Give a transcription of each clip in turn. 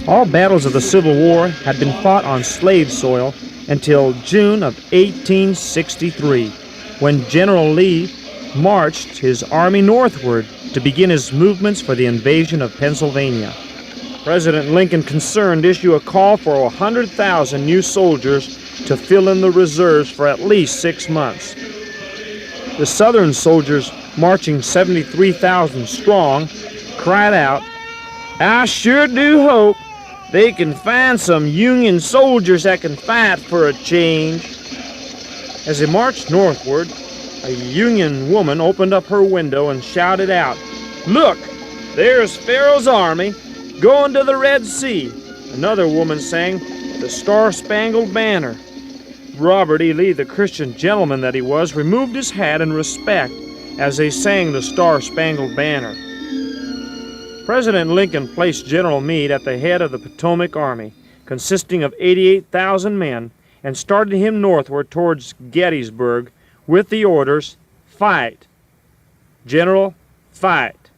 All battles of the Civil War had been fought on slave soil until June of 1863, when General Lee marched his army northward to begin his movements for the invasion of Pennsylvania. President Lincoln, concerned, issued a call for 100,000 new soldiers to fill in the reserves for at least 6 months. The Southern soldiers, marching 73,000 strong, cried out, "I sure do hope they can find some Union soldiers that can fight for a change." As they marched northward, a Union woman opened up her window and shouted out, "Look, there's Pharaoh's army going to the Red Sea." Another woman sang the Star-Spangled Banner. Robert E. Lee, the Christian gentleman that he was, removed his hat in respect as they sang the Star-Spangled Banner. President Lincoln placed General Meade at the head of the Potomac Army, consisting of 88,000 men, and started him northward towards Gettysburg with the orders, "Fight. General, fight."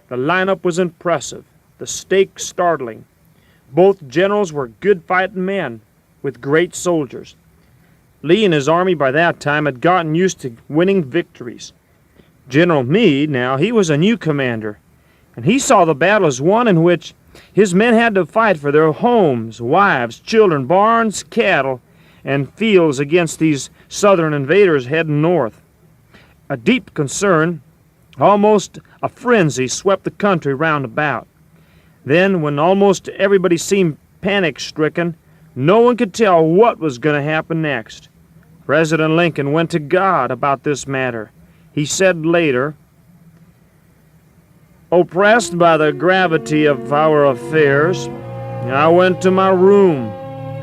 The lineup was impressive, the stakes startling. Both generals were good fighting men with great soldiers. Lee and his army by that time had gotten used to winning victories. General Meade, now, he was a new commander, and he saw the battle as one in which his men had to fight for their homes, wives, children, barns, cattle, and fields against these southern invaders heading north. A deep concern, almost a frenzy, swept the country round about. Then, when almost everybody seemed panic-stricken, no one could tell what was going to happen next. President Lincoln went to God about this matter. He said later, "Oppressed by the gravity of our affairs, I went to my room,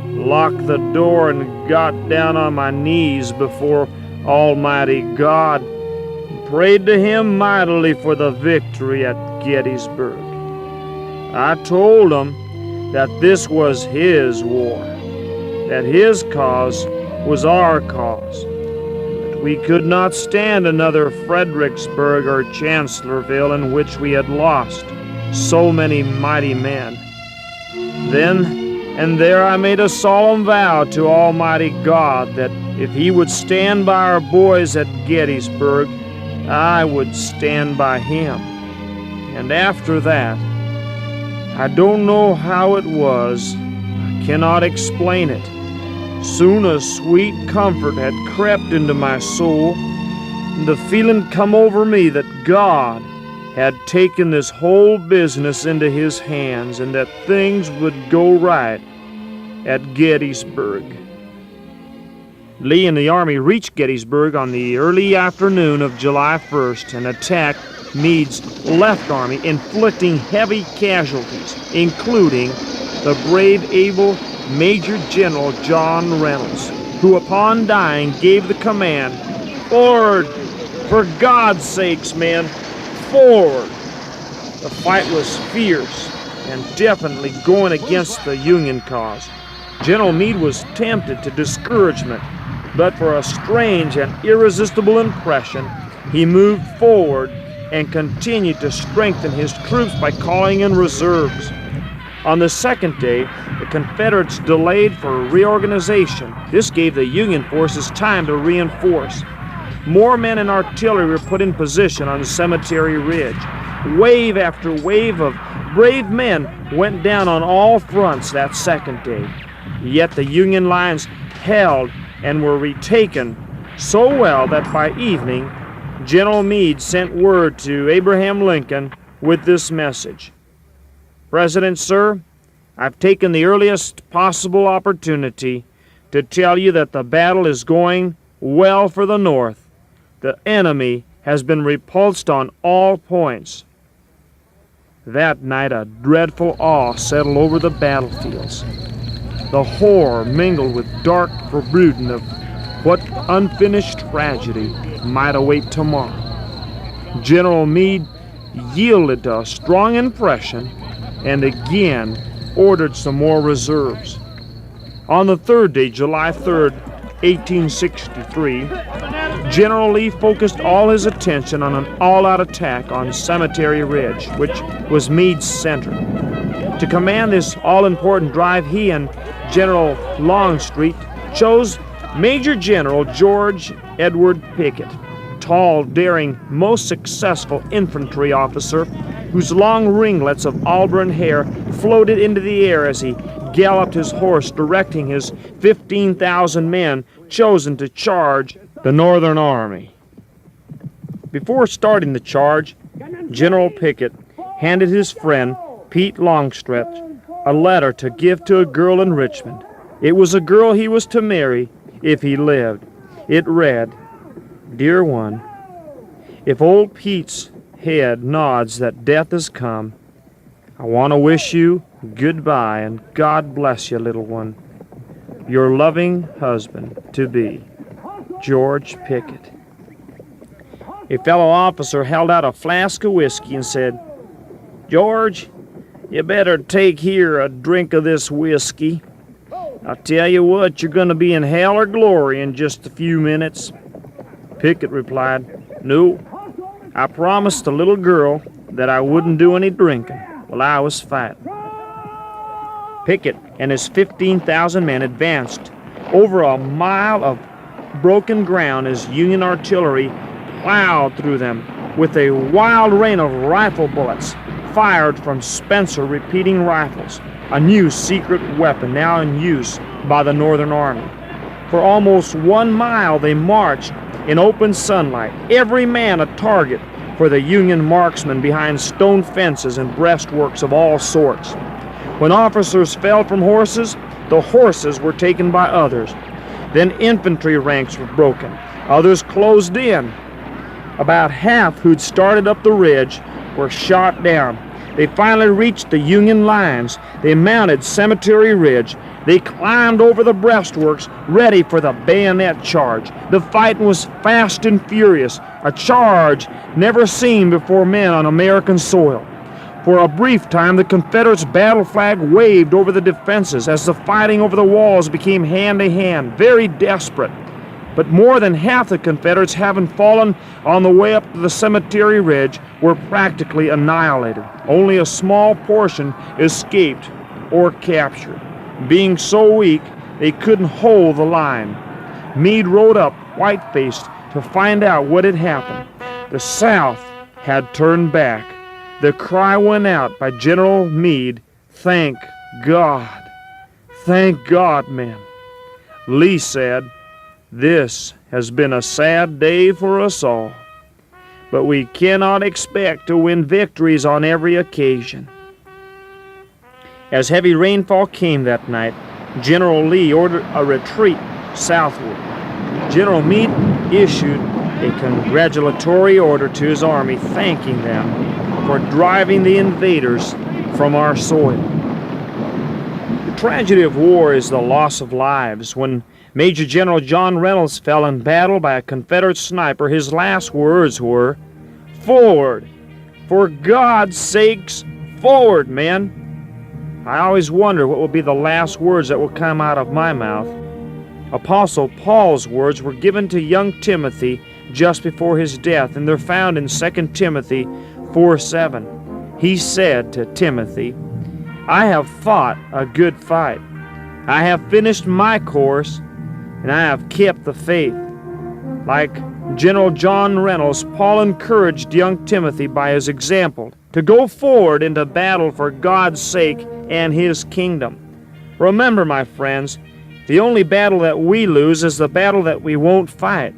locked the door, and got down on my knees before Almighty God, and prayed to Him mightily for the victory at Gettysburg. I told Him that this was His war, that His cause was our cause, that we could not stand another Fredericksburg or Chancellorsville in which we had lost so many mighty men. Then and there I made a solemn vow to Almighty God that if He would stand by our boys at Gettysburg, I would stand by Him. And after that, I don't know how it was, I cannot explain it. Soon a sweet comfort had crept into my soul, and the feeling come over me that God had taken this whole business into His hands and that things would go right at Gettysburg." Lee and the army reached Gettysburg on the early afternoon of July 1st and attacked Meade's left army, inflicting heavy casualties, including the brave, able Major General John Reynolds, who upon dying gave the command, "Forward! For God's sakes, men, forward!" The fight was fierce and definitely going against the Union cause. General Meade was tempted to discouragement, but for a strange and irresistible impression, he moved forward and continued to strengthen his troops by calling in reserves. On the second day, the Confederates delayed for reorganization. This gave the Union forces time to reinforce. More men and artillery were put in position on the Cemetery Ridge. Wave after wave of brave men went down on all fronts that second day. Yet the Union lines held and were retaken so well that by evening, General Meade sent word to Abraham Lincoln with this message: "President, sir, I've taken the earliest possible opportunity to tell you that the battle is going well for the North. The enemy has been repulsed on all points." That night a dreadful awe settled over the battlefields. The horror mingled with dark foreboding of what unfinished tragedy might await tomorrow. General Meade yielded to a strong impression and again ordered some more reserves. On the third day, July 3rd, 1863, General Lee focused all his attention on an all-out attack on Cemetery Ridge, which was Meade's center. To command this all-important drive, he and General Longstreet chose Major General George Edward Pickett, tall, daring, most successful infantry officer whose long ringlets of auburn hair floated into the air as he galloped his horse, directing his 15,000 men chosen to charge the Northern Army. Before starting the charge, General Pickett handed his friend, Pete Longstreet, a letter to give to a girl in Richmond. It was a girl he was to marry if he lived. It read, "Dear one, if old Pete's head nods that death has come, I want to wish you goodbye and God bless you, little one. Your loving husband-to-be, George Pickett." A fellow officer held out a flask of whiskey and said, "George, you better take here a drink of this whiskey. I'll tell you what, you're going to be in hell or glory in just a few minutes." Pickett replied, "No, I promised the little girl that I wouldn't do any drinking while I was fighting." Pickett and his 15,000 men advanced over a mile of broken ground as Union artillery plowed through them with a wild rain of rifle bullets fired from Spencer repeating rifles, a new secret weapon now in use by the Northern Army. For almost 1 mile they marched in open sunlight, every man a target for the Union marksmen behind stone fences and breastworks of all sorts. When officers fell from horses, the horses were taken by others. Then infantry ranks were broken. Others closed in. About half who'd started up the ridge were shot down. They finally reached the Union lines. They mounted Cemetery Ridge. They climbed over the breastworks, ready for the bayonet charge. The fighting was fast and furious, a charge never seen before men on American soil. For a brief time, the Confederates' battle flag waved over the defenses as the fighting over the walls became hand-to-hand, very desperate. But more than half the Confederates, having fallen on the way up to the Cemetery Ridge, were practically annihilated. Only a small portion escaped or captured. Being so weak, they couldn't hold the line. Meade rode up, white-faced, to find out what had happened. The South had turned back. The cry went out by General Meade, "Thank God! Thank God, men!" Lee said, "This has been a sad day for us all, but we cannot expect to win victories on every occasion." As heavy rainfall came that night, General Lee ordered a retreat southward. General Meade issued a congratulatory order to his army thanking them for driving the invaders from our soil. The tragedy of war is the loss of lives. When Major General John Reynolds fell in battle by a Confederate sniper, his last words were, "Forward! For God's sakes, forward, men!" I always wonder what will be the last words that will come out of my mouth. Apostle Paul's words were given to young Timothy just before his death, and they're found in 2 Timothy 4:7. He said to Timothy, "I have fought a good fight. I have finished my course, and I have kept the faith." Like General John Reynolds, Paul encouraged young Timothy by his example to go forward into battle for God's sake and His kingdom. Remember, my friends, the only battle that we lose is the battle that we won't fight.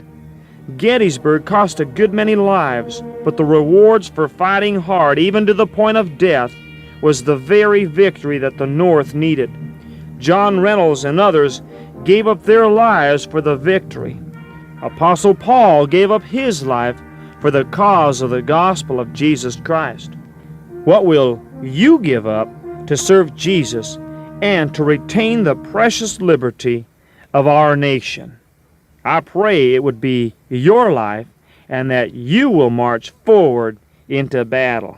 Gettysburg cost a good many lives, but the rewards for fighting hard, even to the point of death, was the very victory that the North needed. John Reynolds and others gave up their lives for the victory. Apostle Paul gave up his life for the cause of the gospel of Jesus Christ. What will you give up to serve Jesus and to retain the precious liberty of our nation? I pray it would be your life and that you will march forward into battle.